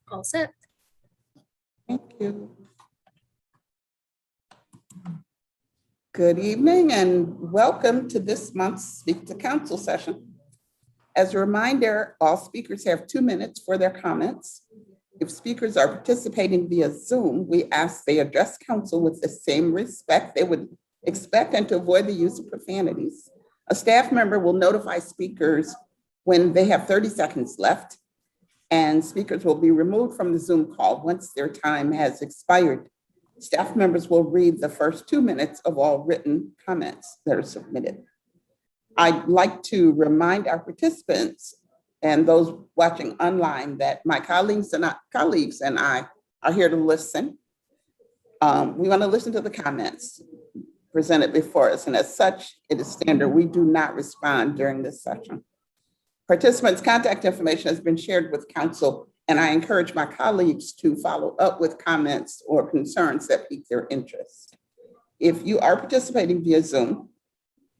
All set. Thank you. Good evening and welcome to this month's Speak to Council session. As a reminder, all speakers have 2 minutes for their comments. If speakers are participating via Zoom, we ask they address council with the same respect they would expect and to avoid the use of profanities. A staff member will notify speakers when they have 30 seconds left, and speakers will be removed from the Zoom call once their time has expired. Staff members will read the first 2 minutes of all written comments that are submitted. I'd like to remind our participants and those watching online that my colleagues and I are here to listen. We want to listen to the comments presented before us, and as such, it is standard we do not respond during this session. Participants' contact information has been shared with council, and I encourage my colleagues to follow up with comments or concerns that pique their interest. If you are participating via Zoom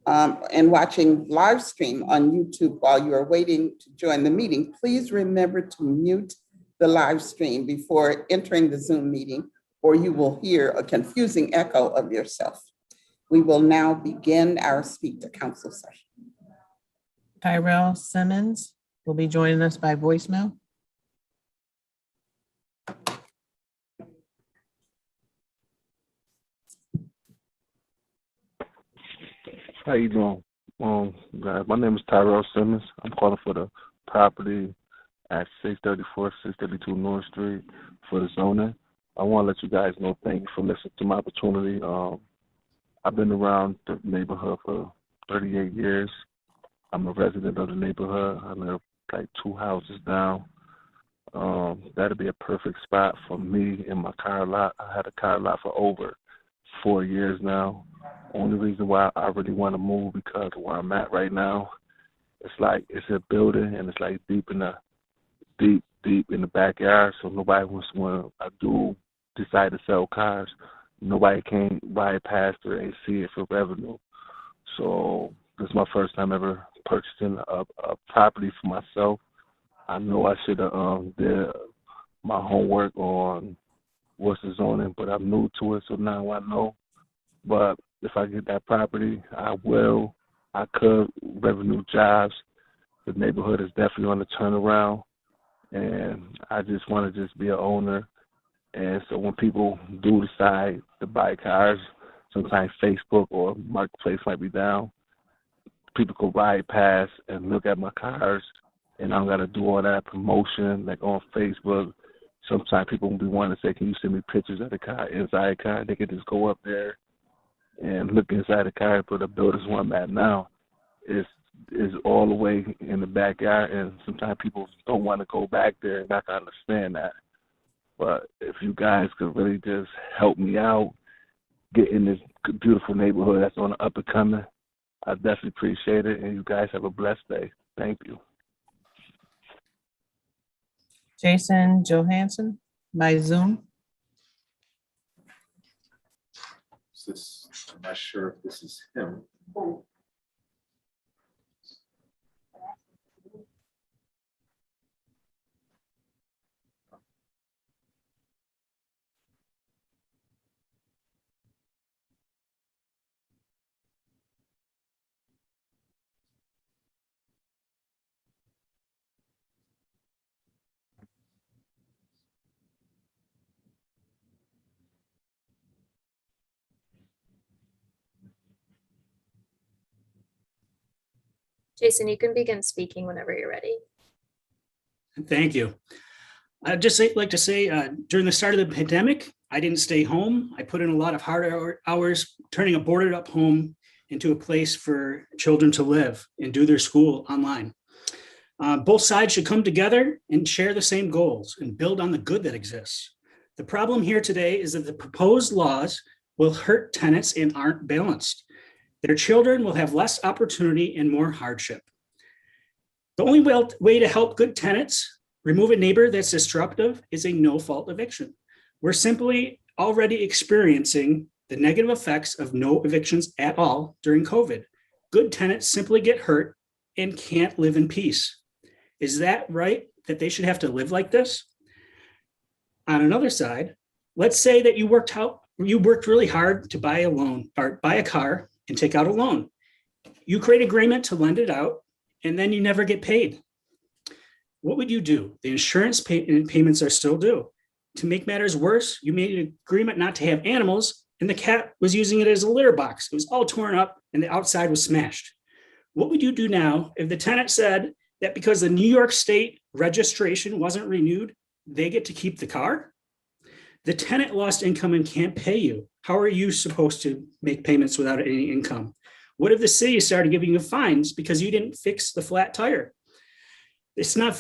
and watching live stream on YouTube while you are waiting to join the meeting, please remember to mute the live stream before entering the Zoom meeting, or you will hear a confusing echo of yourself. We will now begin our Speak to Council session. Tyrell Simmons will be joining us by voicemail. How you doing? Guys, my name is Tyrell Simmons. I'm calling for the property at 634, 632 North Street for the zoning. I want to let you guys know, thank you for listening to my opportunity. I've been around the neighborhood for 38 years. I'm a resident of the neighborhood. I live like 2 houses down. That'd be a perfect spot for me in my car lot. I had a car lot for over 4 years now. Only reason why I really want to move because of where I'm at right now. It's a building and it's like deep in the backyard. So nobody wants, when I do decide to sell cars, nobody can buy it past or and see it for revenue. So this is my first time ever purchasing a property for myself. I know I should have did my homework on what's the zoning, but I'm new to it, so now I know. But if I get that property, I could revenue jobs. The neighborhood is definitely on the turnaround, and I just want to just be an owner. And so when people do decide to buy cars, sometimes Facebook or Marketplace might be down, people could ride past and look at my cars, and I don't got to do all that promotion like on Facebook. Sometimes people will be wanting to say, can you send me pictures of the car, inside the car? They could just go up there and look inside the car. But the buildings where I'm at now is all the way in the backyard, and sometimes people don't want to go back there, and I can understand that. But if you guys could really just help me out, get in this beautiful neighborhood that's on the up and coming, I definitely appreciate it, and you guys have a blessed day. Thank you. Jason Johansson by Zoom. I'm not sure if this is him. Jason, you can begin speaking whenever you're ready. Thank you. I'd just like to say, during the start of the pandemic, I didn't stay home. I put in a lot of hard hours turning a boarded up home into a place for children to live and do their school online. Both sides should come together and share the same goals and build on the good that exists. The problem here today is that the proposed laws will hurt tenants and aren't balanced. Their children will have less opportunity and more hardship. The only way to help good tenants remove a neighbor that's disruptive is a no-fault eviction. We're simply already experiencing the negative effects of no evictions at all during COVID. Good tenants simply get hurt and can't live in peace. Is that right, that they should have to live like this? On another side, let's say that you worked really hard to buy a loan or buy a car and take out a loan. You create an agreement to lend it out, and then you never get paid. What would you do? The insurance payments are still due. To make matters worse, you made an agreement not to have animals, and the cat was using it as a litter box. It was all torn up, and the outside was smashed. What would you do now if the tenant said that because the New York State registration wasn't renewed, they get to keep the car? The tenant lost income and can't pay you. How are you supposed to make payments without any income? What if the city started giving you fines because you didn't fix the flat tire? It's not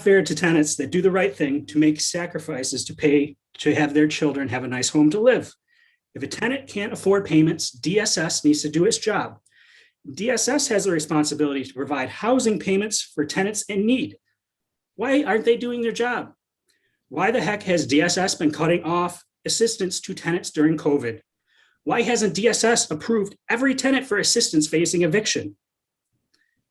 fair to tenants that do the right thing to make sacrifices to pay to have their children have a nice home to live. If a tenant can't afford payments, DSS needs to do its job. DSS has the responsibility to provide housing payments for tenants in need. Why aren't they doing their job? Why the heck has DSS been cutting off assistance to tenants during COVID? Why hasn't DSS approved every tenant for assistance facing eviction?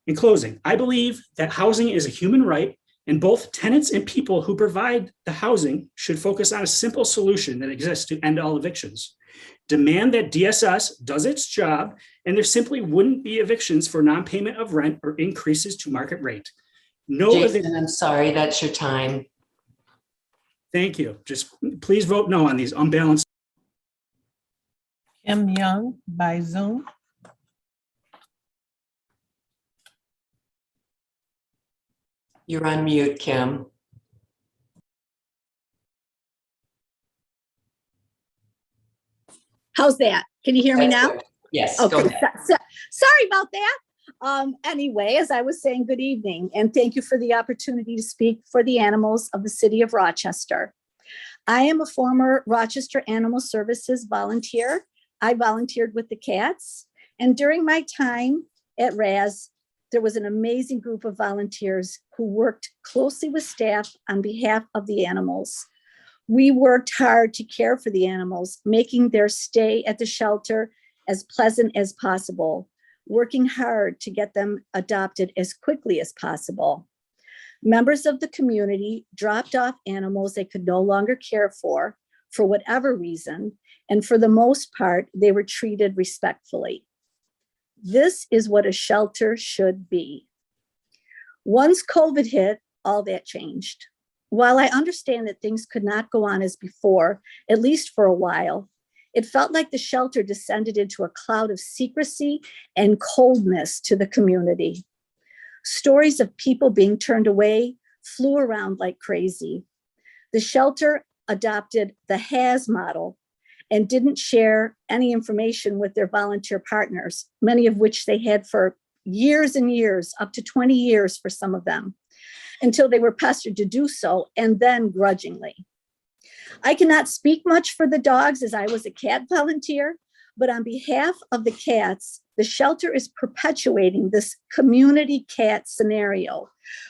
In closing, I believe that housing is a human right, and both tenants and people who provide the housing should focus on a simple solution that exists to end all evictions. Demand that DSS does its job, and there simply wouldn't be evictions for non-payment of rent or increases to market rate. Jason, I'm sorry, that's your time. Thank you. Just please vote no on these unbalanced. Kim Young by Zoom. You're on mute, Kim. How's that? Can you hear me That's now? good. Yes, go Okay, ahead. sorry about that. Anyway, as I was saying, good evening, and thank you for the opportunity to speak for the animals of the city of Rochester. I am a former Rochester Animal Services volunteer. I volunteered with the cats, and during my time at RAS, there was an amazing group of volunteers who worked closely with staff on behalf of the animals. We worked hard to care for the animals, making their stay at the shelter as pleasant as possible, working hard to get them adopted as quickly as possible. Members of the community dropped off animals they could no longer care for whatever reason, and for the most part, they were treated respectfully. This is what a shelter should be. Once COVID hit, all that changed. While I understand that things could not go on as before, at least for a while, it felt like the shelter descended into a cloud of secrecy and coldness to the community. Stories of people being turned away flew around like crazy. The shelter adopted the HAS model and didn't share any information with their volunteer partners, many of which they had for years and years, up to 20 years for some of them, until they were pestered to do so, and then grudgingly. I cannot speak much for the dogs as I was a cat volunteer, but on behalf of the cats, the shelter is perpetuating this community cat scenario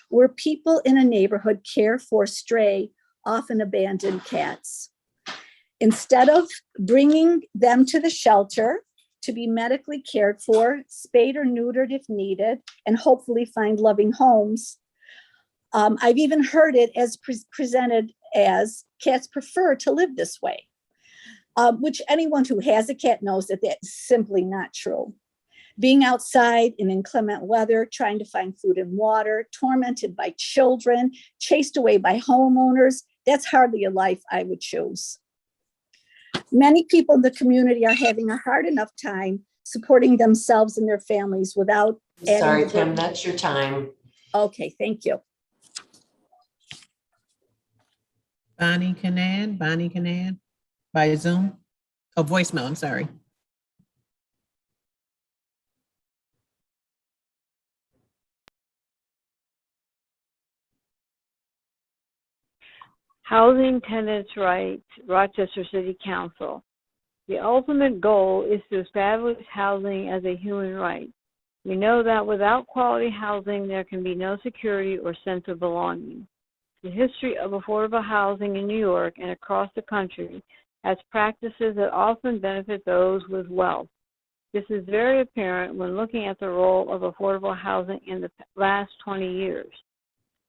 where people in a neighborhood care for stray, often abandoned cats. Instead of bringing them to the shelter to be medically cared for, spayed or neutered if needed, and hopefully find loving homes, I've even heard it as presented as cats prefer to live this way, which anyone who has a cat knows that that's simply not true. Being outside in inclement weather, trying to find food and water, tormented by children, chased away by homeowners, that's hardly a life I would choose. Many people in the community are having a hard enough time supporting themselves and their families without adding Sorry, the Kim, burden. that's your time. Okay, thank you. Bonnie Canaan by Zoom. Oh, voicemail, I'm sorry. Housing Tenants' Rights, Rochester City Council. The ultimate goal is to establish housing as a human right. We know that without quality housing, there can be no security or sense of belonging. The history of affordable housing in New York and across the country has practices that often benefit those with wealth. This is very apparent when looking at the role of affordable housing in the last 20 years.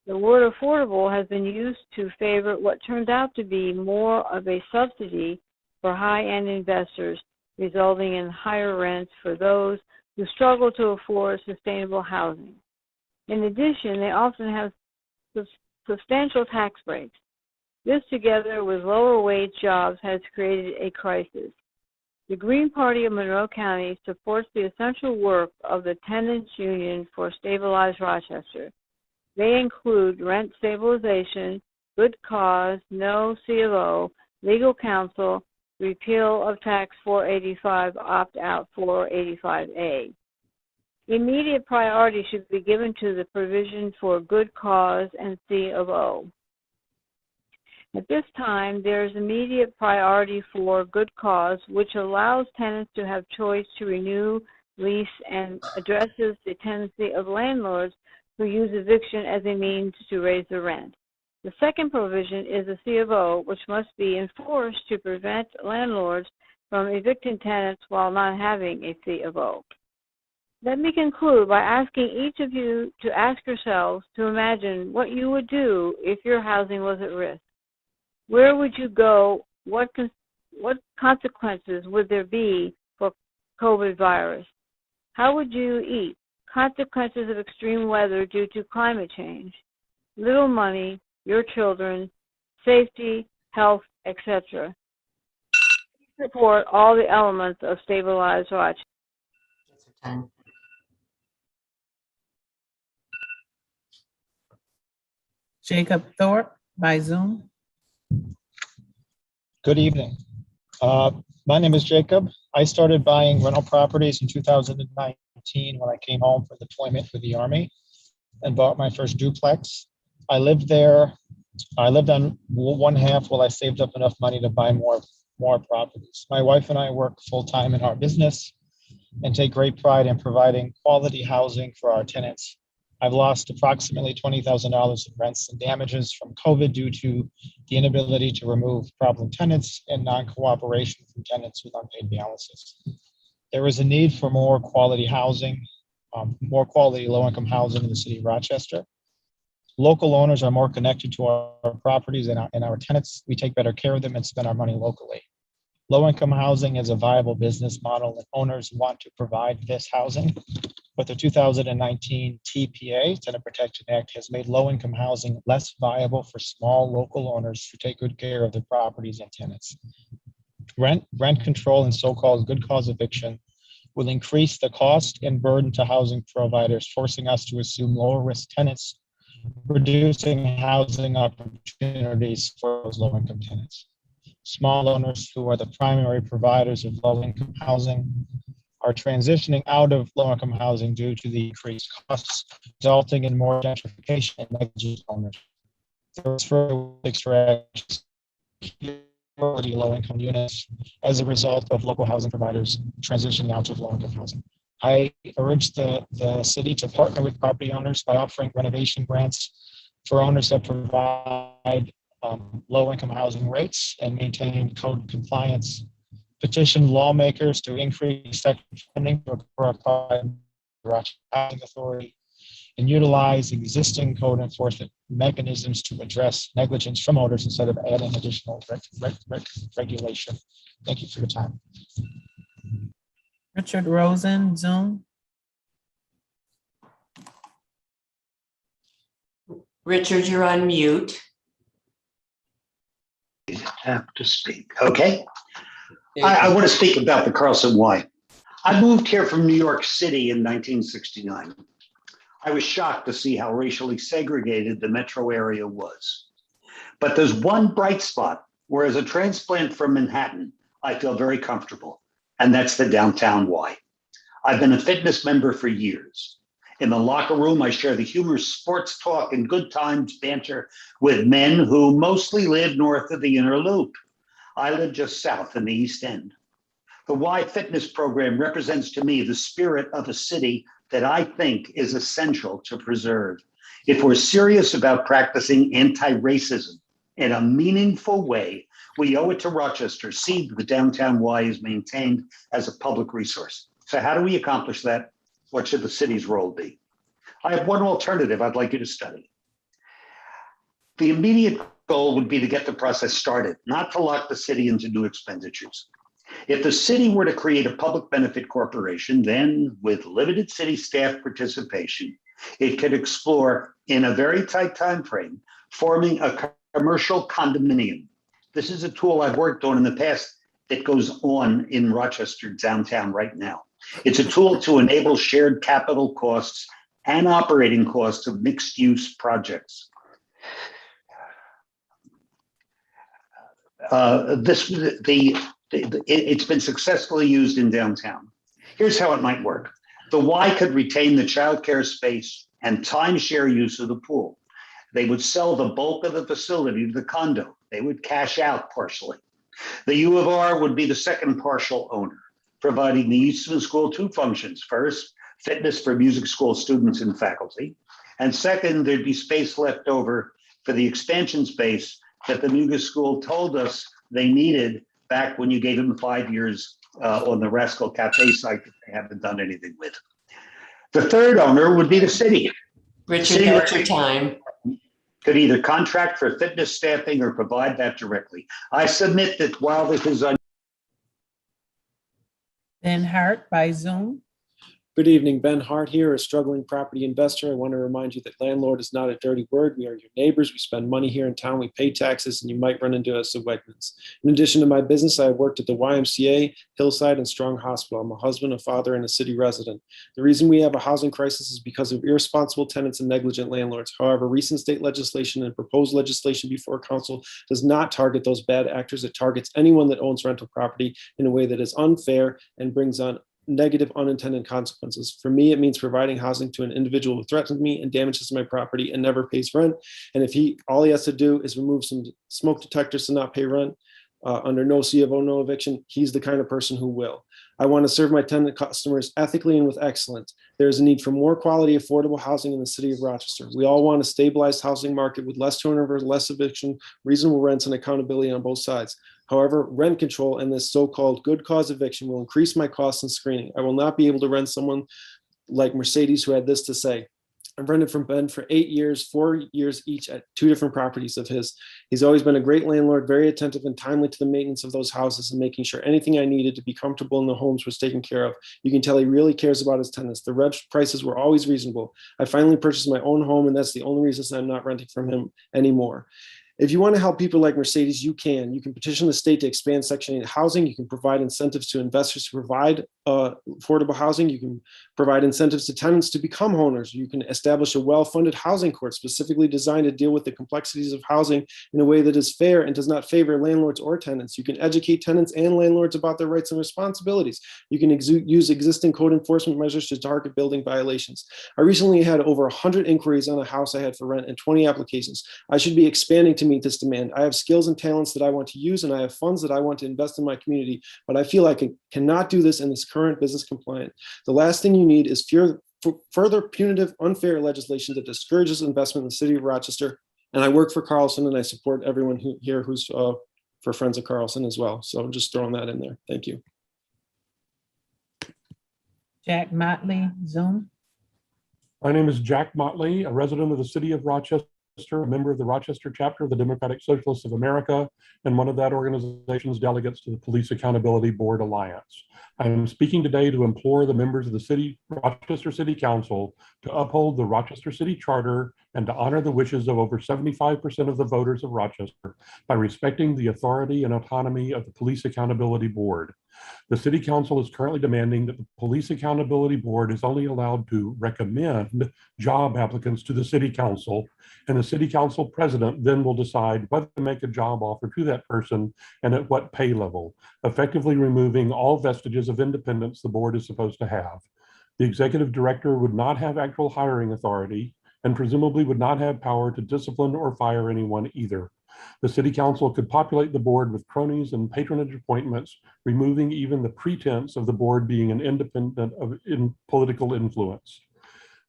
The word affordable has been used to favor what turns out to be more of a subsidy for high-end investors, resulting in higher rents for those who struggle to afford sustainable housing. In addition, they often have substantial tax breaks. This, together with lower wage jobs, has created a crisis. The Green Party of Monroe County supports the essential work of the Tenants Union for Stabilized Rochester. They include rent stabilization, good cause, no C of O, legal counsel, repeal of Tax 485, opt-out 485A. Immediate priority should be given to the provision for good cause and C of O. At this time, there is immediate priority for good cause, which allows tenants to have choice to renew, lease, and addresses the tendency of landlords who use eviction as a means to raise the rent. The second provision is a C of O, which must be enforced to prevent landlords from evicting tenants while not having a C of O. Let me conclude by asking each of you to ask yourselves to imagine what you would do if your housing was at risk. Where would you go? What consequences would there be for COVID virus? How would you eat? Consequences of extreme weather due to climate change. Little money, your children, safety, health, etc. Support all the elements of Stabilized Rochester. Jacob Thorpe by Zoom. Good evening. My name is Jacob. I started buying rental properties in 2019 when I came home for deployment for the Army and bought my first duplex. I lived there. I lived on one half while I saved up enough money to buy more properties. My wife and I work full-time in our business and take great pride in providing quality housing for our tenants. I've lost approximately $20,000 in rents and damages from COVID due to the inability to remove problem tenants and non-cooperation from tenants with unpaid balances. There is a need for more quality housing, more quality low-income housing in the city of Rochester. Local owners are more connected to our properties and our tenants. We take better care of them and spend our money locally. Low-income housing is a viable business model and owners want to provide this housing. But the 2019 TPA, Tenant Protection Act, has made low-income housing less viable for small local owners who take good care of their properties and tenants. Rent control and so-called good cause eviction will increase the cost and burden to housing providers, forcing us to assume lower risk tenants, reducing housing opportunities for those low-income tenants. Small owners who are the primary providers of low-income housing are transitioning out of low-income housing due to the increased costs, resulting in more gentrification and negligent owners. There is further extraction low-income units as a result of local housing providers transitioning out of low-income housing. I urge the city to partner with property owners by offering renovation grants for owners that provide low-income housing rates and maintain code compliance. Petition lawmakers to increase funding for a housing authority and utilize existing code enforcement mechanisms to address negligence from owners instead of adding additional regulation. Thank you for your time. Richard Rosen, Zoom. Richard, you're on mute. Have to speak. Okay. I want to speak about the Carlson Y. I moved here from New York City in 1969. I was shocked to see how racially segregated the metro area was. But there's one bright spot where, as a transplant from Manhattan, I feel very comfortable, and that's the downtown Y. I've been a fitness member for years. In the locker room, I share the humorous sports talk and good times banter with men who mostly live north of the inner loop. I live just south in the East End. The Y Fitness program represents to me the spirit of a city that I think is essential to preserve. If we're serious about practicing anti-racism in a meaningful way, we owe it to Rochester. See, the downtown Y is maintained as a public resource. So how do we accomplish that? What should the city's role be? I have one alternative I'd like you to study. The immediate goal would be to get the process started, not to lock the city into new expenditures. If the city were to create a public benefit corporation, then with limited city staff participation, it could explore in a very tight time frame forming a commercial condominium. This is a tool I've worked on in the past that goes on in Rochester downtown right now. It's a tool to enable shared capital costs and operating costs of mixed use projects. It's been successfully used in downtown. Here's how it might work. The Y could retain the childcare space and timeshare use of the pool. They would sell the bulk of the facility to the condo. They would cash out partially. The U of R would be the second partial owner, providing the Eastman School two functions. First, fitness for music school students and faculty. And second, there'd be space left over for the expansion space that the music school told us they needed back when you gave them 5 years on the Rascal Cafe site that they haven't done anything with. The third owner would be the city. Richard, that's your time. Could either contract for fitness staffing or provide that directly. I submit that while this is Ben Hart by Zoom. Good evening, Ben Hart here, a struggling property investor. I want to remind you that landlord is not a dirty word. We are your neighbors. We spend money here in town. We pay taxes, and you might run into us at Wegmans. In addition to my business, I have worked at the Ymca, Hillside, and Strong Hospital. I'm a husband, a father, and a city resident. The reason we have a housing crisis is because of irresponsible tenants and negligent landlords. However, recent state legislation and proposed legislation before council does not target those bad actors. It targets anyone that owns rental property in a way that is unfair and brings on negative unintended consequences. For me, it means providing housing to an individual who threatens me and damages my property and never pays rent. And if all he has to do is remove some smoke detectors to not pay rent under no C of O, no eviction, he's the kind of person who will. I want to serve my tenant customers ethically and with excellence. There is a need for more quality, affordable housing in the city of Rochester. We all want a stabilized housing market with less turnover, less eviction, reasonable rents, and accountability on both sides. However, rent control and this so-called good cause eviction will increase my costs and screening. I will not be able to rent someone like Mercedes, who had this to say. I've rented from Ben for 8 years, 4 years each at 2 different properties of his. He's always been a great landlord, very attentive and timely to the maintenance of those houses and making sure anything I needed to be comfortable in the homes was taken care of. You can tell he really cares about his tenants. The rent prices were always reasonable. I finally purchased my own home, and that's the only reason I'm not renting from him anymore. If you want to help people like Mercedes, you can. You can petition the state to expand Section 8 housing. You can provide incentives to investors to provide affordable housing. You can provide incentives to tenants to become owners. You can establish a well-funded housing court specifically designed to deal with the complexities of housing in a way that is fair and does not favor landlords or tenants. You can educate tenants and landlords about their rights and responsibilities. You can use existing code enforcement measures to target building violations. I recently had over 100 inquiries on a house I had for rent and 20 applications. I should be expanding to meet this demand. I have skills and talents that I want to use, and I have funds that I want to invest in my community, but I feel I cannot do this in this current business compliant. The last thing you need is further punitive, unfair legislation that discourages investment in the city of Rochester. And I work for Carlson, and I support everyone here who's for Friends of Carlson as well. So I'm just throwing that in there. Thank you. Jack Motley, Zoom. My name is Jack Motley, a resident of the city of Rochester, a member of the Rochester chapter of the Democratic Socialists of America, and one of that organization's delegates to the Police Accountability Board Alliance. I am speaking today to implore the members of the Rochester City Council to uphold the Rochester City Charter and to honor the wishes of over 75% of the voters of Rochester by respecting the authority and autonomy of the Police Accountability Board. The City Council is currently demanding that the Police Accountability Board is only allowed to recommend job applicants to the City Council, and the City Council President then will decide whether to make a job offer to that person and at what pay level, effectively removing all vestiges of independence the board is supposed to have. The Executive Director would not have actual hiring authority and presumably would not have power to discipline or fire anyone either. The City Council could populate the board with cronies and patronage appointments, removing even the pretense of the board being an independent in political influence.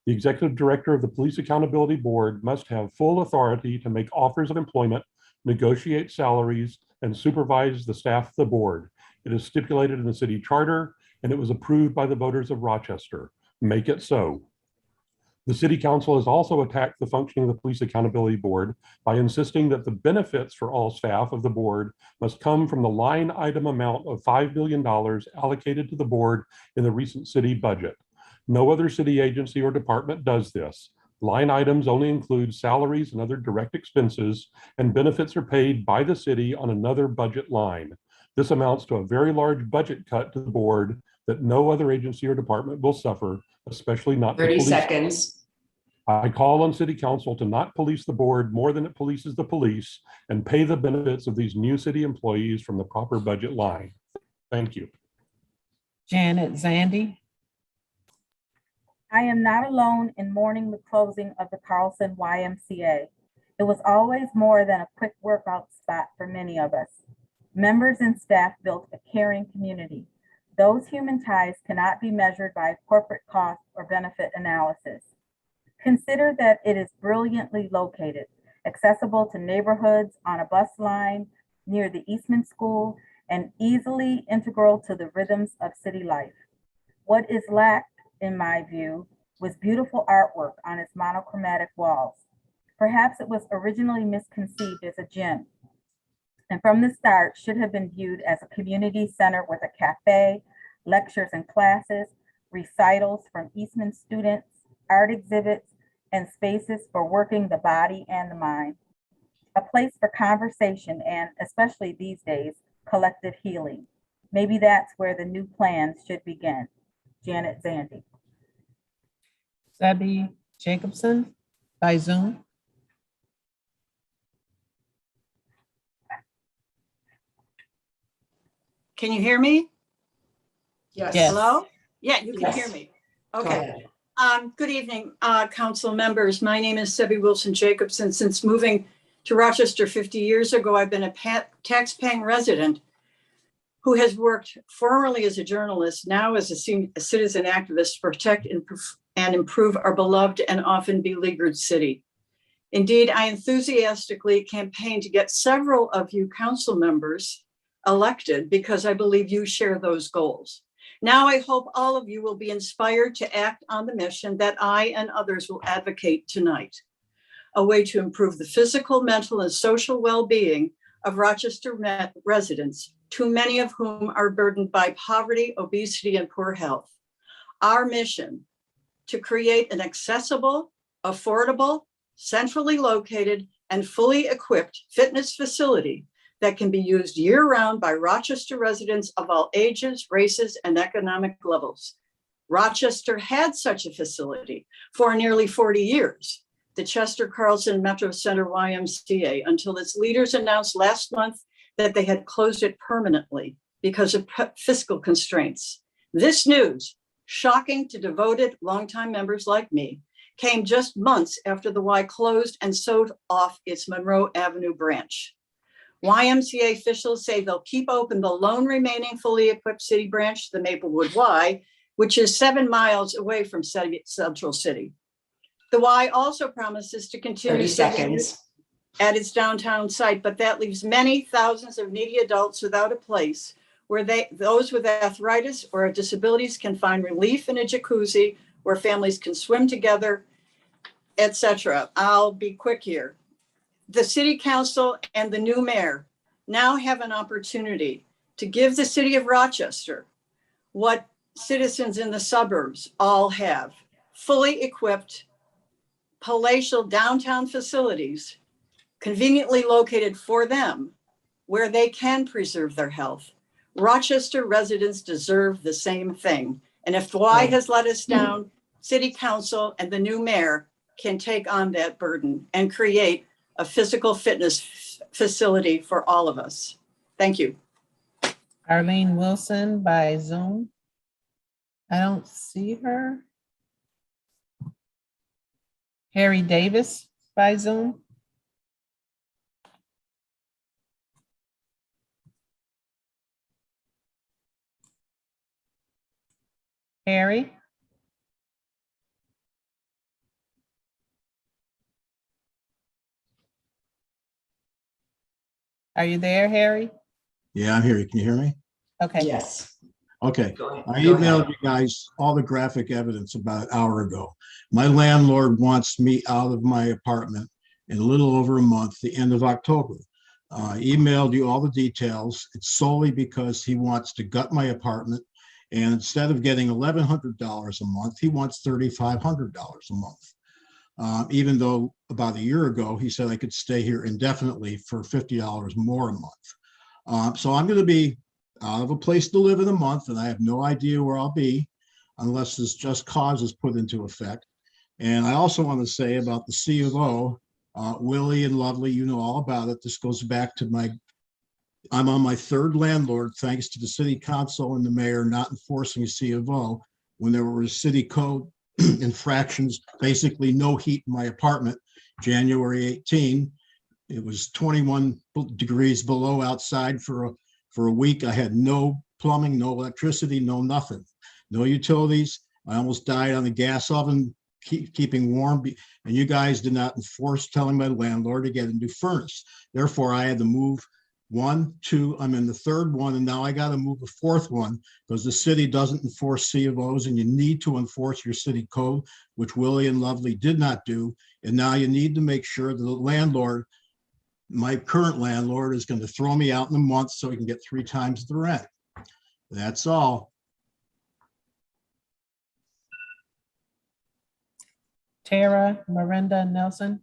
The Executive Director of the Police Accountability Board must have full authority to make offers of employment, negotiate salaries, and supervise the staff of the board. It is stipulated in the city charter, and it was approved by the voters of Rochester. Make it so. The City Council has also attacked the functioning of the Police Accountability Board by insisting that the benefits for all staff of the board must come from the line item amount of $5 billion allocated to the board in the recent city budget. No other city agency or department does this. Line items only include salaries and other direct expenses, and benefits are paid by the city on another budget line. This amounts to a very large budget cut to the board that no other agency or department will suffer, especially not the 30 police. seconds. I call on City Council to not police the board more than it polices the police and pay the benefits of these new city employees from the proper budget line. Thank you. Janet Zandy. I am not alone in mourning the closing of the Carlson YMCA. It was always more than a quick workout spot for many of us. Members and staff built a caring community. Those human ties cannot be measured by corporate cost or benefit analysis. Consider that it is brilliantly located, accessible to neighborhoods, on a bus line, near the Eastman School, and easily integral to the rhythms of city life. What is lacked, in my view, was beautiful artwork on its monochromatic walls. Perhaps it was originally misconceived as a gym, and from the start should have been viewed as a community center with a cafe, lectures and classes, recitals from Eastman students, art exhibits, and spaces for working the body and the mind. A place for conversation and, especially these days, collective healing. Maybe that's where the new plans should begin. Janet Zandy. Debbie Jacobson by Zoom. Can you hear me? Yes. Hello? Yeah, you can Yes. hear me. Go Okay. ahead. Good evening, council members. My name is Debbie Wilson Jacobson. Since moving to Rochester 50 years ago, I've been a tax-paying resident who has worked formerly as a journalist, now as a citizen activist to protect and improve our beloved and often beleaguered city. Indeed, I enthusiastically campaigned to get several of you council members elected because I believe you share those goals. Now I hope all of you will be inspired to act on the mission that I and others will advocate tonight. A way to improve the physical, mental, and social well-being of Rochester residents, too many of whom are burdened by poverty, obesity, and poor health. Our mission to create an accessible, affordable, centrally located, and fully equipped fitness facility that can be used year-round by Rochester residents of all ages, races, and economic levels. Rochester had such a facility for nearly 40 years, the Chester Carlson Metro Center YMCA, until its leaders announced last month that they had closed it permanently because of fiscal constraints. This news, shocking to devoted longtime members like me, came just months after the Y closed and sold off its Monroe Avenue branch. YMCA officials say they'll keep open the lone remaining fully equipped city branch, the Maplewood Y, which is 7 miles away from Central City. The Y also promises to continue 30 seconds. at its downtown site, but that leaves many thousands of needy adults without a place where those with arthritis or disabilities can find relief in a jacuzzi, where families can swim together, etc. I'll be quick here. The city council and the new mayor now have an opportunity to give the city of Rochester what citizens in the suburbs all have: fully equipped palatial downtown facilities conveniently located for them where they can preserve their health. Rochester residents deserve the same thing. And if the Y has let us down, city council and the new mayor can take on that burden and create a physical fitness facility for all of us. Thank you. Arlene Wilson by Zoom. I don't see her. Harry Davis by Zoom. Harry. Are you there, Harry? Yeah, I'm here. Can you hear me? Okay. Yes. Okay, I emailed you guys all the graphic evidence about an hour ago. My landlord wants me out of my apartment in a little over a month, the end of October. I emailed you all the details. It's solely because he wants to gut my apartment. And instead of getting $1,100 a month, he wants $3,500 a month. Even though about a year ago, he said I could stay here indefinitely for $50 more a month. So I'm going to be out of a place to live in a month, and I have no idea where I'll be unless this just cause is put into effect. And I also want to say about the C of O, Willie and Lovely, you know all about it. This goes back to I'm on my third landlord, thanks to the city council and the mayor not enforcing a C of O when there were city code infractions, basically no heat in my apartment, January 18. It was 21 degrees below outside for a week. I had no plumbing, no electricity, no nothing, no utilities. I almost died on the gas oven, keeping warm. And you guys did not enforce telling my landlord to get a new furnace. Therefore, I had to move 1, 2, I'm in the third one, and now I got to move a fourth one because the city doesn't enforce C of Os, and you need to enforce your city code, which Willie and Lovely did not do. And now you need to make sure that the landlord, my current landlord, is going to throw me out in a month so he can get 3 times the rent. That's all. Tara Miranda Nelson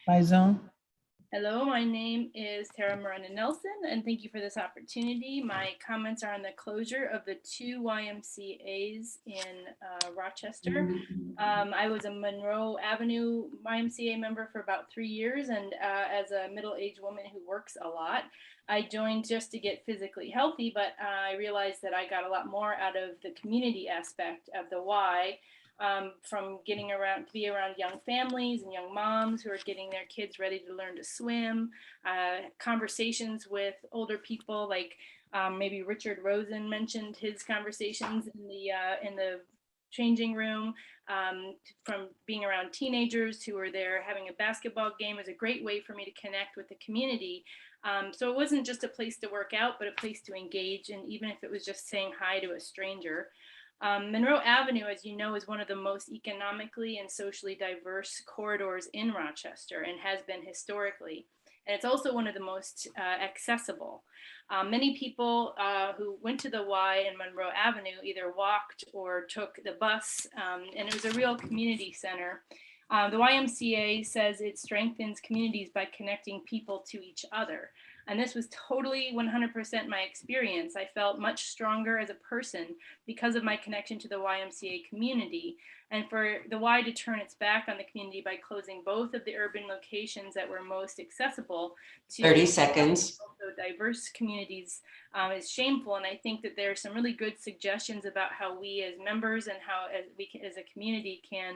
by Zoom. Hello, my name is Tara Miranda Nelson, and thank you for this opportunity. My comments are on the closure of the 2 YMCAs in Rochester. I was a Monroe Avenue YMCA member for about 3 years, and as a middle-aged woman who works a lot, I joined just to get physically healthy, but I realized that I got a lot more out of the community aspect of the Y. From getting around to be around young families and young moms who are getting their kids ready to learn to swim, conversations with older people like maybe Richard Rosen mentioned his conversations in the changing room, from being around teenagers who were there having a basketball game is a great way for me to connect with the community. So it wasn't just a place to work out, but a place to engage, and even if it was just saying hi to a stranger. Monroe Avenue, as you know, is one of the most economically and socially diverse corridors in Rochester and has been historically. And it's also one of the most accessible. Many people who went to the Y in Monroe Avenue either walked or took the bus, and it was a real community center. The YMCA says it strengthens communities by connecting people to each other. And this was totally 100% my experience. I felt much stronger as a person because of my connection to the YMCA community. And for the Y to turn its back on the community by closing both of the urban locations that were most accessible to 30 seconds. Also diverse communities is shameful. And I think that there are some really good suggestions about how we as members and how we as a community can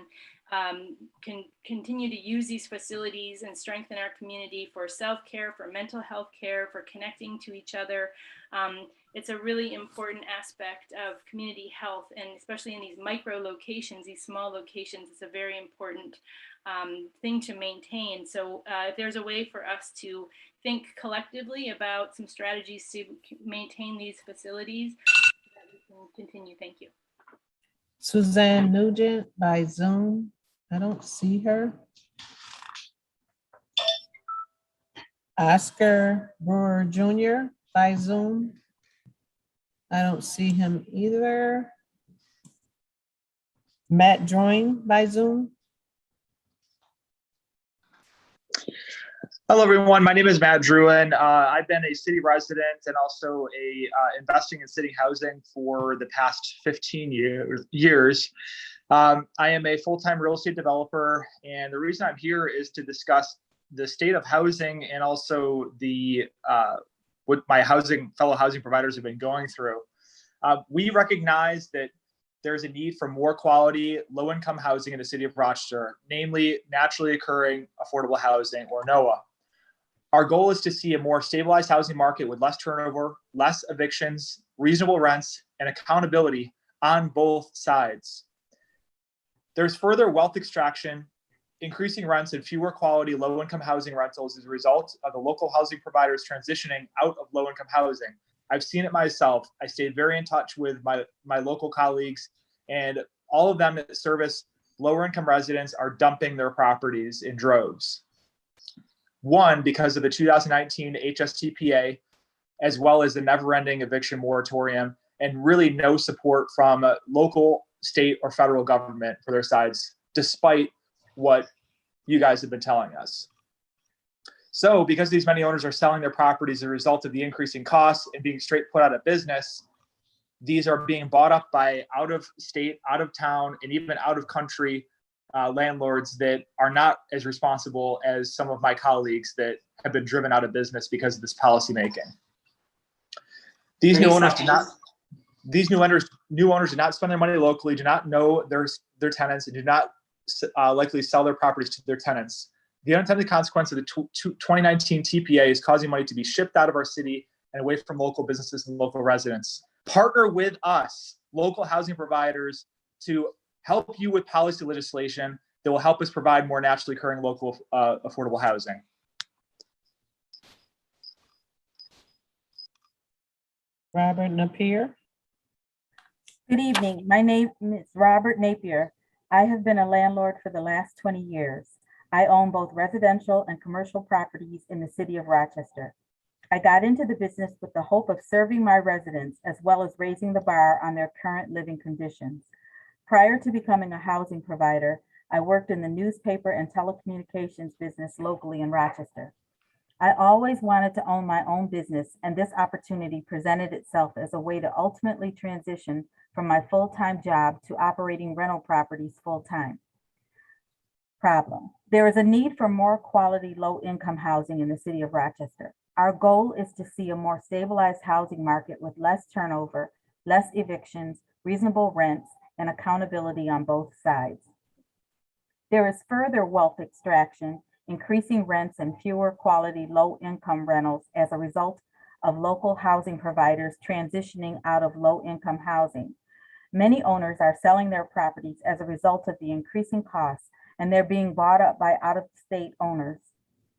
continue to use these facilities and strengthen our community for self-care, for mental health care, for connecting to each other. It's a really important aspect of community health, and especially in these micro locations, these small locations, it's a very important thing to maintain. So if there's a way for us to think collectively about some strategies to maintain these facilities, that we can continue. Thank you. Suzanne Nugent by Zoom. I don't see her. Oscar Brewer Jr. by Zoom. I don't see him either. Matt Droin by Zoom. Hello, everyone. My name is Matt Druin. I've been a city resident and also investing in city housing for the past 15 years. I am a full-time real estate developer, and the reason I'm here is to discuss the state of housing and also what my fellow housing providers have been going through. We recognize that there's a need for more quality, low-income housing in the city of Rochester, namely naturally occurring affordable housing, or NOAA. Our goal is to see a more stabilized housing market with less turnover, less evictions, reasonable rents, and accountability on both sides. There's further wealth extraction, increasing rents, and fewer quality low-income housing rentals as a result of the local housing providers transitioning out of low-income housing. I've seen it myself. I stayed very in touch with my local colleagues, and all of them that service lower income residents are dumping their properties in droves. One, because of the 2019 HSTPA, as well as the never-ending eviction moratorium, and really no support from local, state, or federal government for their sides, despite what you guys have been telling us. So because these many owners are selling their properties as a result of the increasing costs and being straight put out of business, these are being bought up by out of state, out of town, and even out of country landlords that are not as responsible as some of my colleagues that have been driven out of business because of this policy making. These new owners do not spend their money locally, do not know their tenants, and do not likely sell their properties to their tenants. The unintended consequence of the 2019 TPA is causing money to be shipped out of our city and away from local businesses and local residents. Partner with us, local housing providers, to help you with policy legislation that will help us provide more naturally occurring local affordable housing. Robert Napier. Good evening. My name is Robert Napier. I have been a landlord for the last 20 years. I own both residential and commercial properties in the city of Rochester. I got into the business with the hope of serving my residents as well as raising the bar on their current living conditions. Prior to becoming a housing provider, I worked in the newspaper and telecommunications business locally in Rochester. I always wanted to own my own business, and this opportunity presented itself as a way to ultimately transition from my full-time job to operating rental properties full-time. Problem: there is a need for more quality low-income housing in the city of Rochester. Our goal is to see a more stabilized housing market with less turnover, less evictions, reasonable rents, and accountability on both sides. There is further wealth extraction, increasing rents, and fewer quality low-income rentals as a result of local housing providers transitioning out of low-income housing. Many owners are selling their properties as a result of the increasing costs, and they're being bought up by out-of-state owners.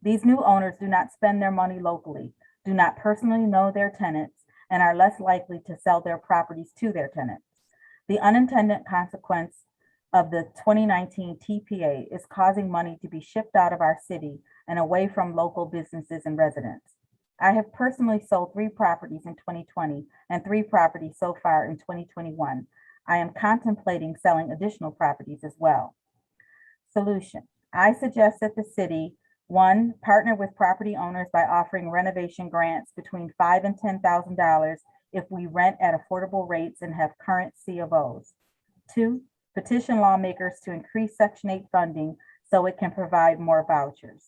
These new owners do not spend their money locally, do not personally know their tenants, and are less likely to sell their properties to their tenants. The unintended consequence of the 2019 TPA is causing money to be shipped out of our city and away from local businesses and residents. I have personally sold 3 properties in 2020 and 3 properties so far in 2021. I am contemplating selling additional properties as well. Solution: I suggest that the city, 1, partner with property owners by offering renovation grants between $5,000 and $10,000 if we rent at affordable rates and have current C of Os. 2, petition lawmakers to increase Section 8 funding so it can provide more vouchers.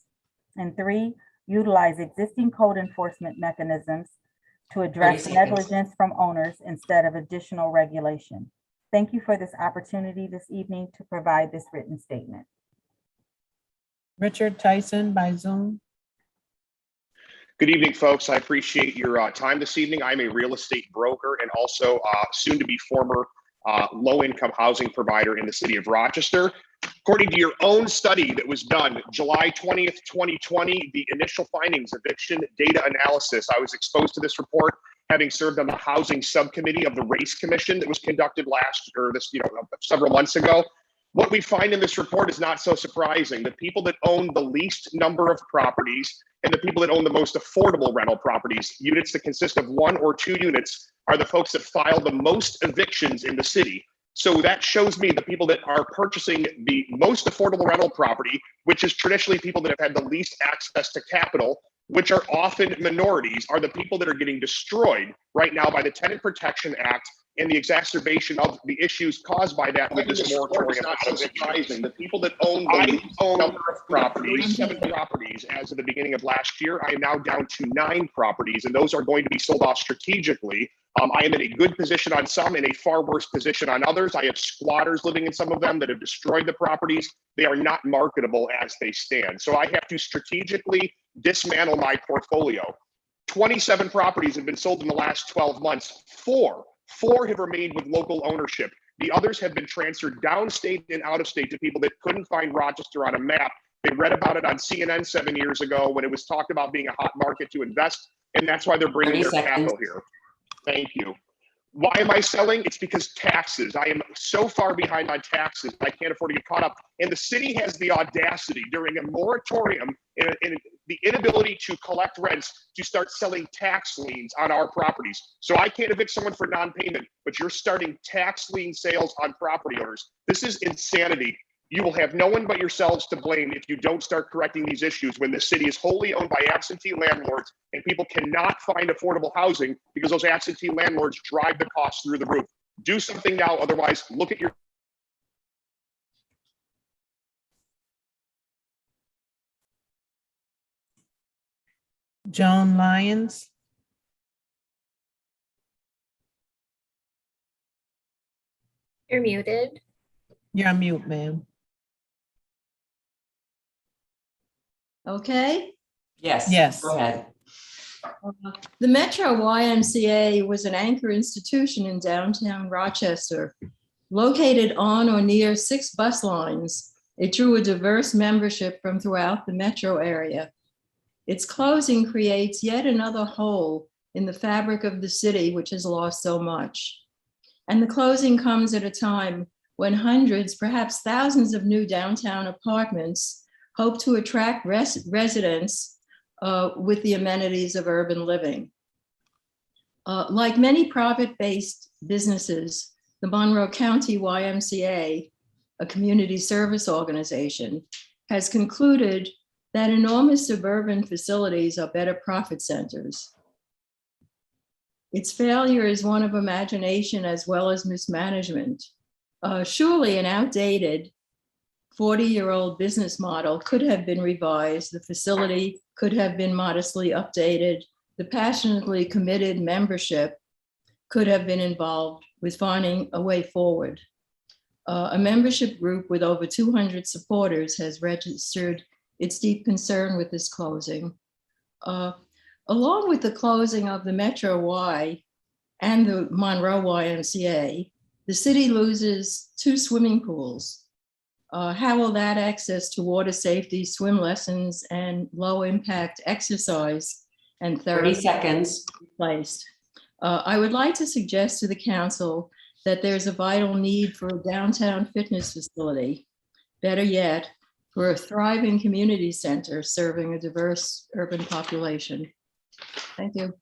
And 3, utilize existing code enforcement mechanisms to address negligence from owners instead of additional regulation. Thank you for this opportunity this evening to provide this written statement. Richard Tyson by Zoom. Good evening, folks. I appreciate your time this evening. I'm a real estate broker and also soon to be former low-income housing provider in the city of Rochester. According to your own study that was done July 20th, 2020, the initial findings, eviction data analysis, I was exposed to this report having served on the housing subcommittee of the race commission that was conducted several months ago. What we find in this report is not so surprising. The people that own the least number of properties and the people that own the most affordable rental properties, units that consist of 1 or 2 units, are the folks that file the most evictions in the city. So that shows me the people that are purchasing the most affordable rental property, which is traditionally people that have had the least access to capital, which are often minorities, are the people that are getting destroyed right now by the Tenant Protection Act and the exacerbation of the issues caused by that with this moratorium. Not so surprising. The people that own the number of properties, 7 properties as of the beginning of last year, I am now down to 9 properties, and those are going to be sold off strategically. I am in a good position on some and a far worse position on others. I have squatters living in some of them that have destroyed the properties. They are not marketable as they stand. So I have to strategically dismantle my portfolio. 27 properties have been sold in the last 12 months. 4 have remained with local ownership. The others have been transferred downstate and out of state to people that couldn't find Rochester on a map. They read about it on CNN 7 years ago when it was talked about being a hot market to invest, and that's why they're bringing their capital here. Thank you. Why am I selling? It's because taxes. I am so far behind on taxes. I can't afford to get caught up. And the city has the audacity during a moratorium and the inability to collect rents to start selling tax liens on our properties. So I can't evict someone for non-payment, but you're starting tax lien sales on property owners. This is insanity. You will have no one but yourselves to blame if you don't start correcting these issues when the city is wholly owned by absentee landlords and people cannot find affordable housing because those absentee landlords drive the costs through the roof. Do something now, otherwise look at your Joan Lyons. You're muted. You're on mute, ma'am. Okay. Yes. Yes. Go ahead. The Metro YMCA was an anchor institution in downtown Rochester. Located on or near 6 bus lines, it drew a diverse membership from throughout the metro area. Its closing creates yet another hole in the fabric of the city, which has lost so much. And the closing comes at a time when hundreds, perhaps thousands of new downtown apartments hope to attract residents with the amenities of urban living. Like many profit-based businesses, the Monroe County YMCA, a community service organization, has concluded that enormous suburban facilities are better profit centers. Its failure is one of imagination as well as mismanagement. Surely an outdated 40-year-old business model could have been revised, the facility could have been modestly updated, the passionately committed membership could have been involved with finding a way forward. A membership group with over 200 supporters has registered its deep concern with this closing. Along with the closing of the Metro Y and the Monroe YMCA, the city loses 2 swimming pools. How will that access to water safety, swim lessons, and low impact exercise and 30 seconds. Placed? I would like to suggest to the council that there's a vital need for a downtown fitness facility. Better yet, for a thriving community center serving a diverse urban population. Thank you.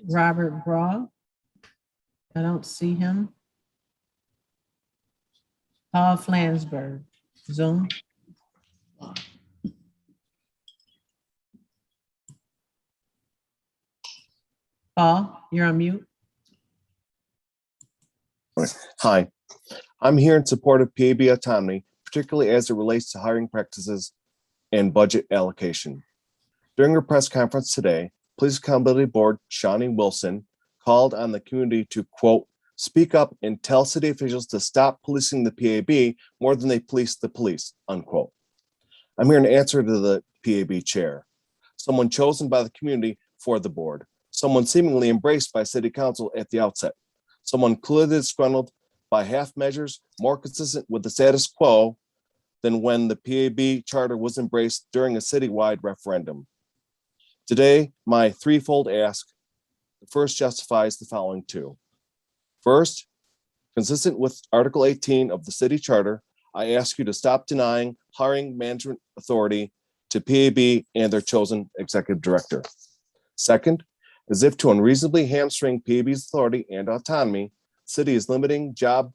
Robert Braw. I don't see him. Paul Flansburgh, Zoom. Paul, you're on mute. Hi, I'm here in support of PAB autonomy, particularly as it relates to hiring practices and budget allocation. During a press conference today, Police Accountability Board Shawnee Wilson called on the community to, quote, speak up and tell city officials to stop policing the PAB more than they police the police, unquote. I'm here in answer to the PAB chair, someone chosen by the community for the board, someone seemingly embraced by city council at the outset, someone clearly disgruntled by half measures more consistent with the status quo than when the PAB charter was embraced during a citywide referendum. Today, my threefold ask, the first justifies the following 2. First, consistent with Article 18 of the city charter, I ask you to stop denying hiring management authority to PAB and their chosen executive director. Second, as if to unreasonably hamstring PAB's authority and autonomy, city is limiting time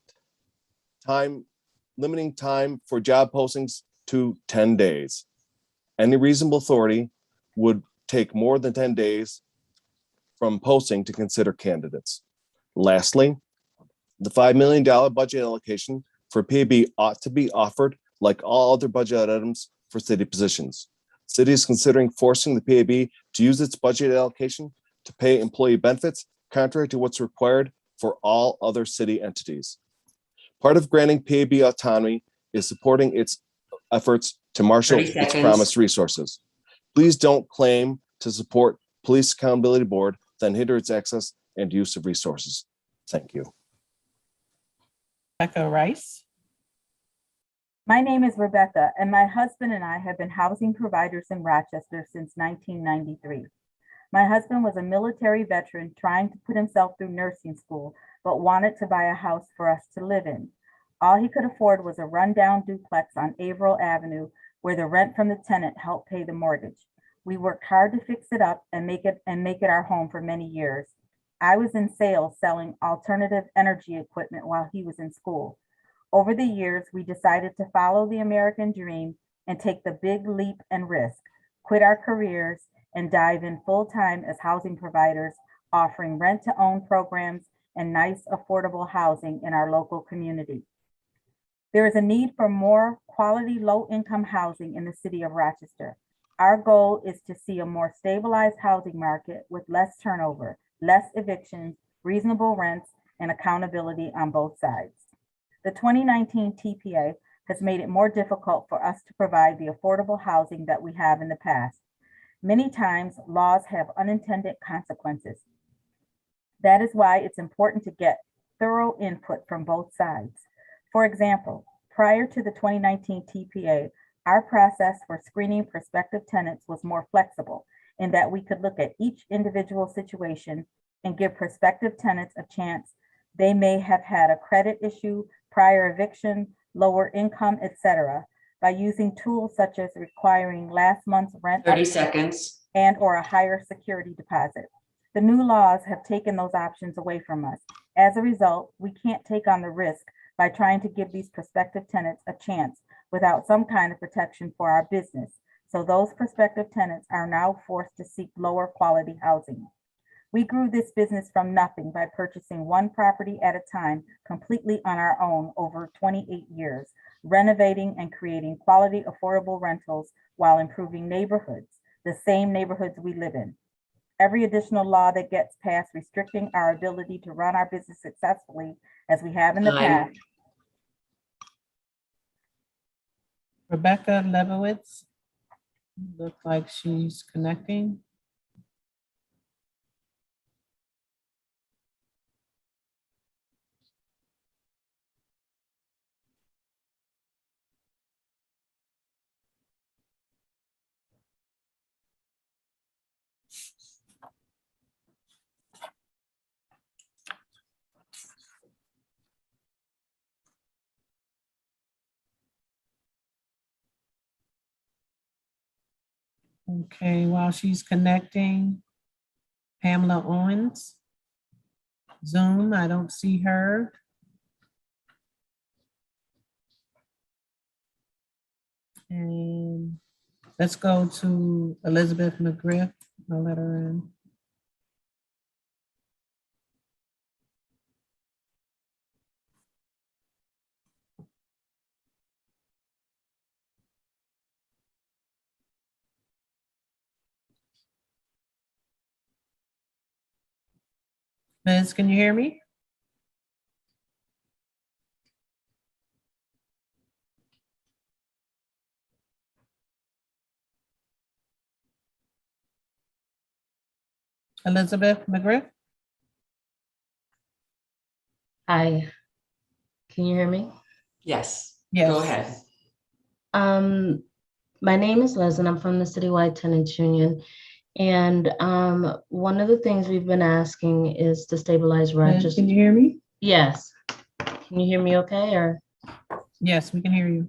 for job postings to 10 days. Any reasonable authority would take more than 10 days from posting to consider candidates. Lastly, the $5 million budget allocation for PAB ought to be offered like all other budget items for city positions. City is considering forcing the PAB to use its budget allocation to pay employee benefits, contrary to what's required for all other city entities. Part of granting PAB autonomy is supporting its efforts to marshal its promised resources. Please don't claim to support Police Accountability Board, then hinder its access and use of resources. Thank you. Rebecca Rice. My name is Rebecca, and my husband and I have been housing providers in Rochester since 1993. My husband was a military veteran trying to put himself through nursing school, but wanted to buy a house for us to live in. All he could afford was a rundown duplex on Averill Avenue, where the rent from the tenant helped pay the mortgage. We worked hard to fix it up and make it our home for many years. I was in sales selling alternative energy equipment while he was in school. Over the years, we decided to follow the American dream and take the big leap and risk, quit our careers, and dive in full-time as housing providers, offering rent-to-own programs and nice, affordable housing in our local community. There is a need for more quality, low-income housing in the city of Rochester. Our goal is to see a more stabilized housing market with less turnover, less evictions, reasonable rents, and accountability on both sides. The 2019 TPA has made it more difficult for us to provide the affordable housing that we have in the past. Many times, laws have unintended consequences. That is why it's important to get thorough input from both sides. For example, prior to the 2019 TPA, our process for screening prospective tenants was more flexible in that we could look at each individual situation and give prospective tenants a chance. They may have had a credit issue, prior eviction, lower income, etc., by using tools such as requiring last month's rent 30 seconds and or a higher security deposit. The new laws have taken those options away from us. As a result, we can't take on the risk by trying to give these prospective tenants a chance without some kind of protection for our business. So those prospective tenants are now forced to seek lower quality housing. We grew this business from nothing by purchasing one property at a time, completely on our own over 28 years, renovating and creating quality, affordable rentals while improving neighborhoods, the same neighborhoods we live in. Every additional law that gets passed restricting our ability to run our business successfully as we have in the past. Rebecca Lebowitz, looks like she's connecting. Okay, while she's connecting, Pamela Owens, Zoom, I don't see her. And let's go to Elizabeth McGriff. I'll let her in. Liz, can you hear me? Elizabeth McGriff? Hi, can you hear me? Yes. Yes. Go ahead. My name is Liz and I'm from the Citywide Tenants Union. And one of the things we've been asking is to stabilize Rochester. Liz, can you hear me? Yes. Can you hear me okay or? Yes, we can hear you.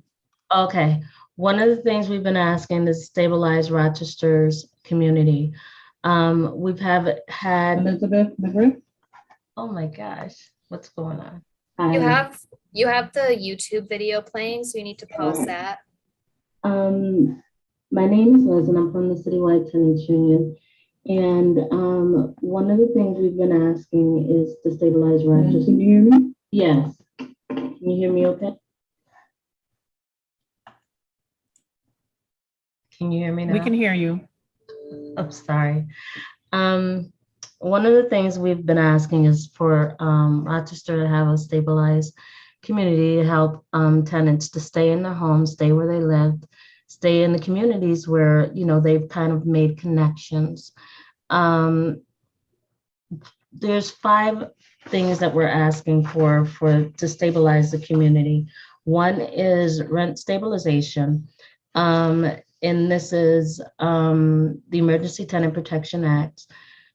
Okay. One of the things we've been asking is stabilize Rochester's community. We've had Elizabeth McGriff? Oh my gosh, what's going on? You have the YouTube video playing, so you need to pause that. My name is Liz and I'm from the Citywide Tenants Union. And one of the things we've been asking is to stabilize Rochester. Can you hear me? Yes. Can you hear me okay? Can you hear me now? We can hear you. I'm sorry. One of the things we've been asking is for Rochester to have a stabilized community to help tenants to stay in their homes, stay where they live, stay in the communities where, you know, they've kind of made connections. There's 5 things that we're asking for to stabilize the community. One is rent stabilization. And this is the Emergency Tenant Protection Act,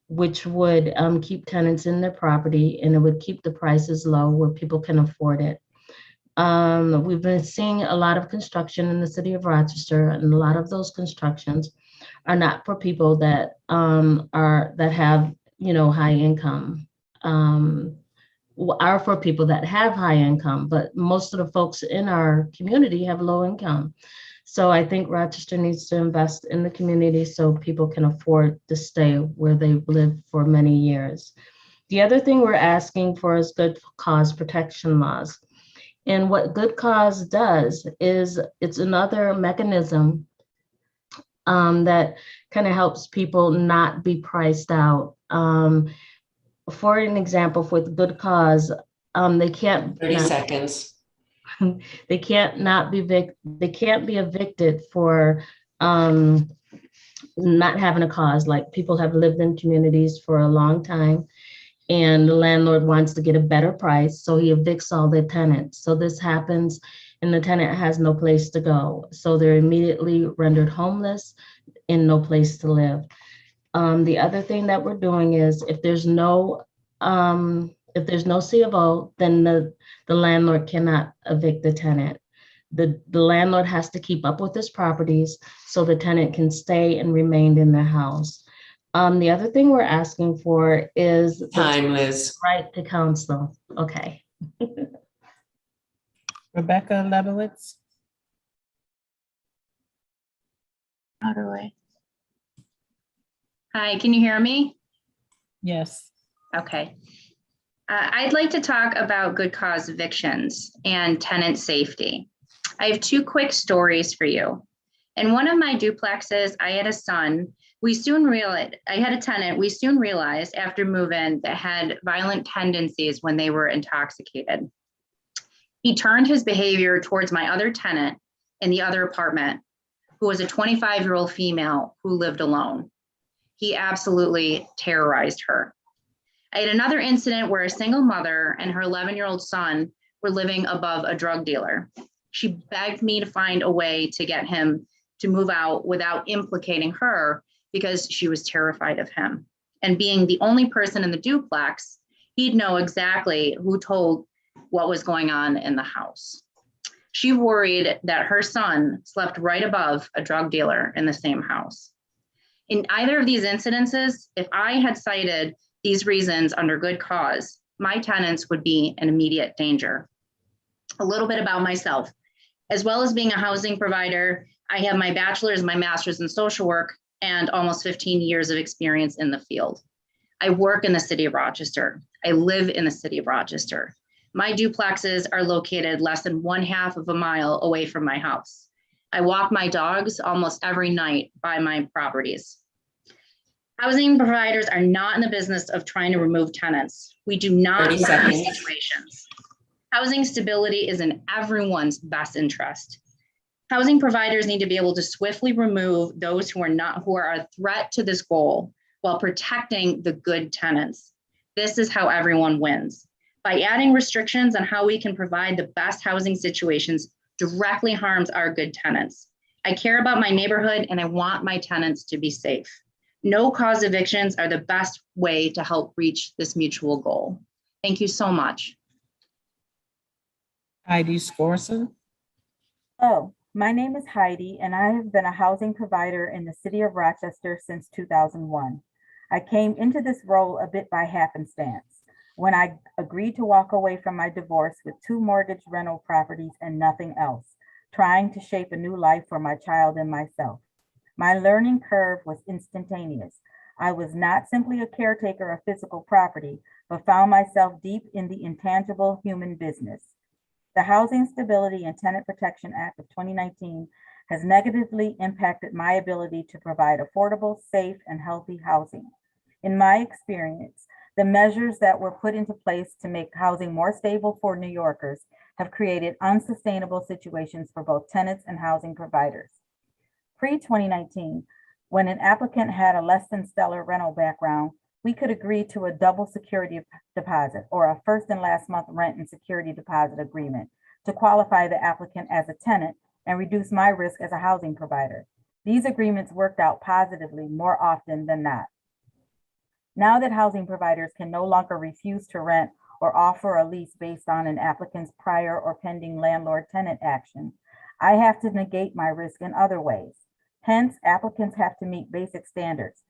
which would keep tenants in their property, and it would keep the prices low where people can afford it. We've been seeing a lot of construction in the city of Rochester, and a lot of those constructions are not for people that have, you know, high income. Are for people that have high income, but most of the folks in our community have low income. So I think Rochester needs to invest in the community so people can afford to stay where they've lived for many years. The other thing we're asking for is good cause protection laws. And what good cause does is it's another mechanism that kind of helps people not be priced out. For an example, with good cause, they can't 30 seconds. They can't be evicted for not having a cause. Like, people have lived in communities for a long time, and the landlord wants to get a better price, so he evicts all their tenants. So this happens, and the tenant has no place to go. So they're immediately rendered homeless and no place to live. The other thing that we're doing is, if there's no C of O, then the landlord cannot evict the tenant. The landlord has to keep up with his properties so the tenant can stay and remain in their house. The other thing we're asking for is time, Liz. Right to counsel. Okay. Rebecca Lebowitz. How do I? Hi, can you hear me? Yes. Okay. I'd like to talk about good cause evictions and tenant safety. I have two quick stories for you. In one of my duplexes, I had a son. I had a tenant. We soon realized after move-in that had violent tendencies when they were intoxicated. He turned his behavior towards my other tenant in the other apartment, who was a 25-year-old female who lived alone. He absolutely terrorized her. I had another incident where a single mother and her 11-year-old son were living above a drug dealer. She begged me to find a way to get him to move out without implicating her because she was terrified of him. And being the only person in the duplex, he'd know exactly who told what was going on in the house. She worried that her son slept right above a drug dealer in the same house. In either of these incidences, if I had cited these reasons under good cause, my tenants would be in immediate danger. A little bit about myself. As well as being a housing provider, I have my bachelor's, my master's in social work, and almost 15 years of experience in the field. I work in the city of Rochester. I live in the city of Rochester. My duplexes are located less than 1/2 of a mile away from my house. I walk my dogs almost every night by my properties. Housing providers are not in the business of trying to remove tenants. We do not 30 seconds. situations. Housing stability is in everyone's best interest. Housing providers need to be able to swiftly remove those who are a threat to this goal while protecting the good tenants. This is how everyone wins. By adding restrictions on how we can provide the best housing situations directly harms our good tenants. I care about my neighborhood and I want my tenants to be safe. No cause evictions are the best way to help reach this mutual goal. Thank you so much. Heidi Scorson. Hello, my name is Heidi, and I have been a housing provider in the city of Rochester since 2001. I came into this role a bit by happenstance when I agreed to walk away from my divorce with 2 mortgage rental properties and nothing else, trying to shape a new life for my child and myself. My learning curve was instantaneous. I was not simply a caretaker of physical property, but found myself deep in the intangible human business. The Housing Stability and Tenant Protection Act of 2019 has negatively impacted my ability to provide affordable, safe, and healthy housing. In my experience, the measures that were put into place to make housing more stable for New Yorkers have created unsustainable situations for both tenants and housing providers. Pre-2019, when an applicant had a less than stellar rental background, we could agree to a double security deposit or a first and last month rent and security deposit agreement to qualify the applicant as a tenant and reduce my risk as a housing provider. These agreements worked out positively more often than not. Now that housing providers can no longer refuse to rent or offer a lease based on an applicant's prior or pending landlord-tenant action, I have to negate my risk in other ways. Hence, applicants have to meet basic standards,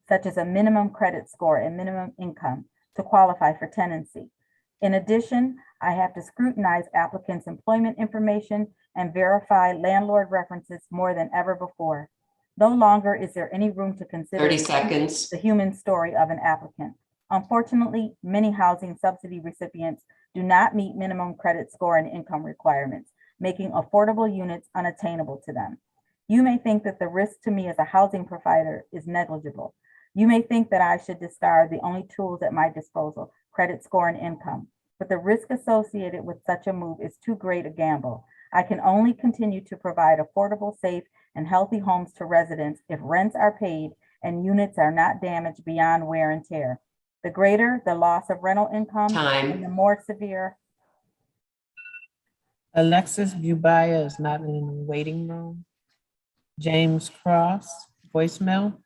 such as a minimum credit score and minimum income to qualify for tenancy. In addition, I have to scrutinize applicants' employment information and verify landlord references more than ever before. No longer is there any room to consider 30 seconds. the human story of an applicant. Unfortunately, many housing subsidy recipients do not meet minimum credit score and income requirements, making affordable units unattainable to them. You may think that the risk to me as a housing provider is negligible. You may think that I should discard the only tools at my disposal, credit score and income, but the risk associated with such a move is too great a gamble. I can only continue to provide affordable, safe, and healthy homes to residents if rents are paid and units are not damaged beyond wear and tear. The greater the loss of rental income and the more severe. Alexis Bubaya is not in the waiting room. James Cross, voicemail.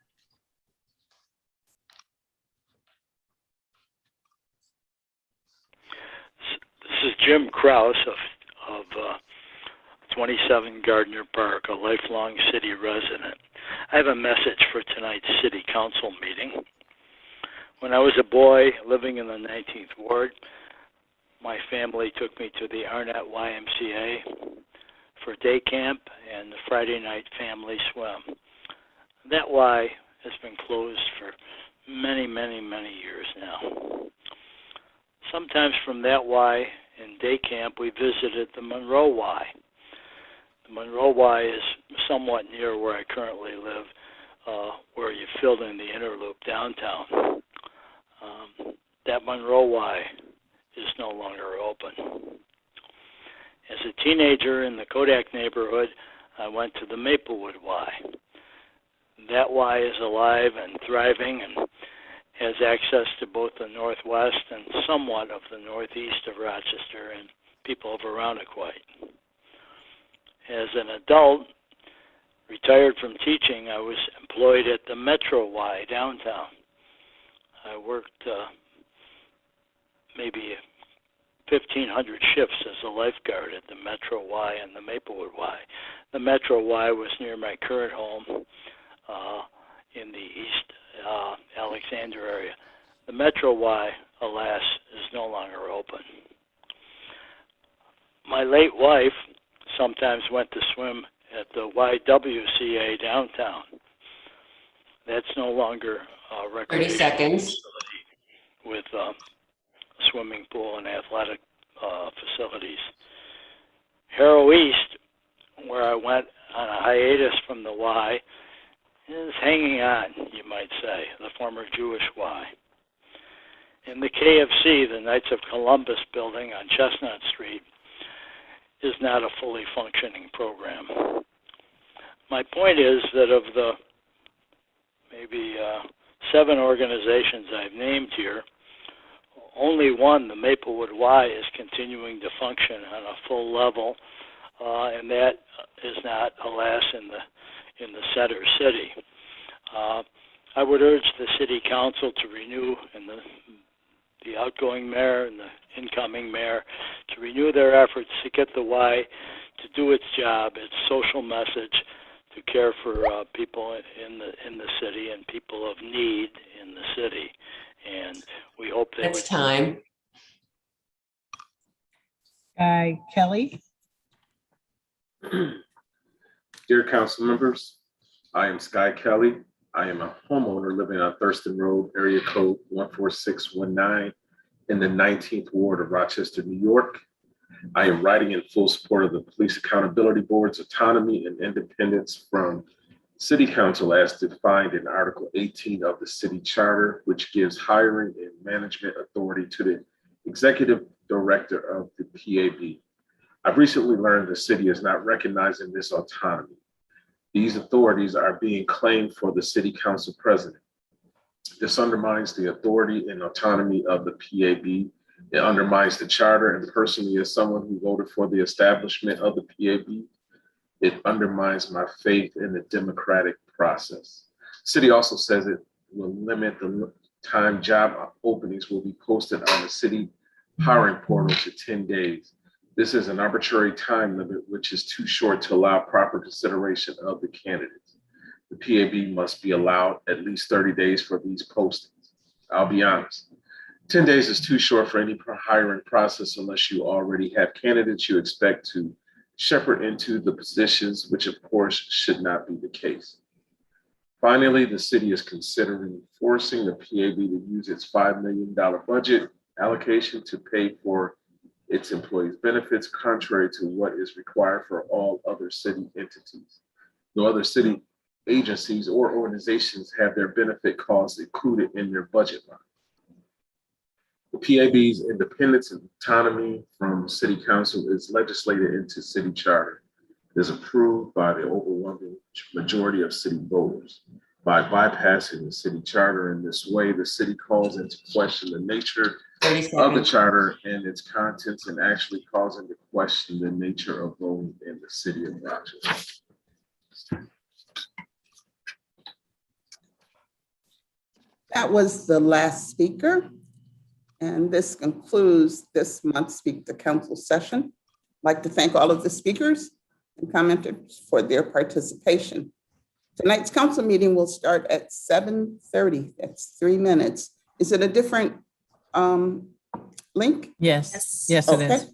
This is Jim Krause of 27 Gardner Park, a lifelong city resident. I have a message for tonight's city council meeting. When I was a boy living in the 19th Ward, my family took me to the Arnett YMCA for day camp and the Friday night family swim. That Y has been closed for many, many, many years now. Sometimes from that Y in day camp, we visited the Monroe Y. The Monroe Y is somewhat near where I currently live, where you filled in the inner loop downtown. That Monroe Y is no longer open. As a teenager in the Kodak neighborhood, I went to the Maplewood Y. That Y is alive and thriving and has access to both the northwest and somewhat of the northeast of Rochester and people of Arundequite. As an adult, retired from teaching, I was employed at the Metro Y downtown. I worked maybe 1,500 shifts as a lifeguard at the Metro Y and the Maplewood Y. The Metro Y was near my current home in the East Alexander area. The Metro Y, alas, is no longer open. My late wife sometimes went to swim at the YWCA downtown. That's no longer a recreation 30 seconds. with swimming pool and athletic facilities. Harrow East, where I went on a hiatus from the Y, is hanging on, you might say, the former Jewish Y. In the KFC, the Knights of Columbus building on Chestnut Street, is not a fully functioning program. My point is that of the maybe 7 organizations I've named here, only one, the Maplewood Y, is continuing to function on a full level, and that is not, alas, in the center city. I would urge the city council to renew, and the outgoing mayor and the incoming mayor, to renew their efforts to get the Y to do its job, its social message, to care for people in the city and people of need in the city. And we hope they That's time. Guy Kelly. Dear council members, I am Sky Kelly. I am a homeowner living on Thurston Road, area code 14619 in the 19th Ward of Rochester, New York. I am writing in full support of the Police Accountability Board's autonomy and independence from City Council as defined in Article 18 of the City Charter, which gives hiring and management authority to the Executive Director of the PAB. I've recently learned the city is not recognizing this autonomy. These authorities are being claimed for the City Council President. This undermines the authority and autonomy of the PAB. It undermines the charter, and personally, as someone who voted for the establishment of the PAB, It undermines my faith in the democratic process. City also says it will limit the time job openings will be posted on the city hiring portal to 10 days. This is an arbitrary time limit, which is too short to allow proper consideration of the candidates. The PAB must be allowed at least 30 days for these postings. I'll be honest, 10 days is too short for any hiring process unless you already have candidates you expect to shepherd into the positions, which of course should not be the case. Finally, the city is considering forcing the PAB to use its $5 million budget allocation to pay for its employees' benefits, contrary to what is required for all other city entities. No other city agencies or organizations have their benefit costs included in their budget line. The PAB's independence and autonomy from City Council is legislated into City Charter. It is approved by the overwhelming majority of city voters. By bypassing the City Charter in this way, the city calls into question the nature of the charter and its contents, and actually calls into question the nature of voting in the city of Rochester. That was the last speaker. And this concludes this month's Speak to Council session. I'd like to thank all of the speakers and commenters for their participation. Tonight's council meeting will start at 7:30. That's 3 minutes. Is it a different link? Yes, yes, it is. Okay.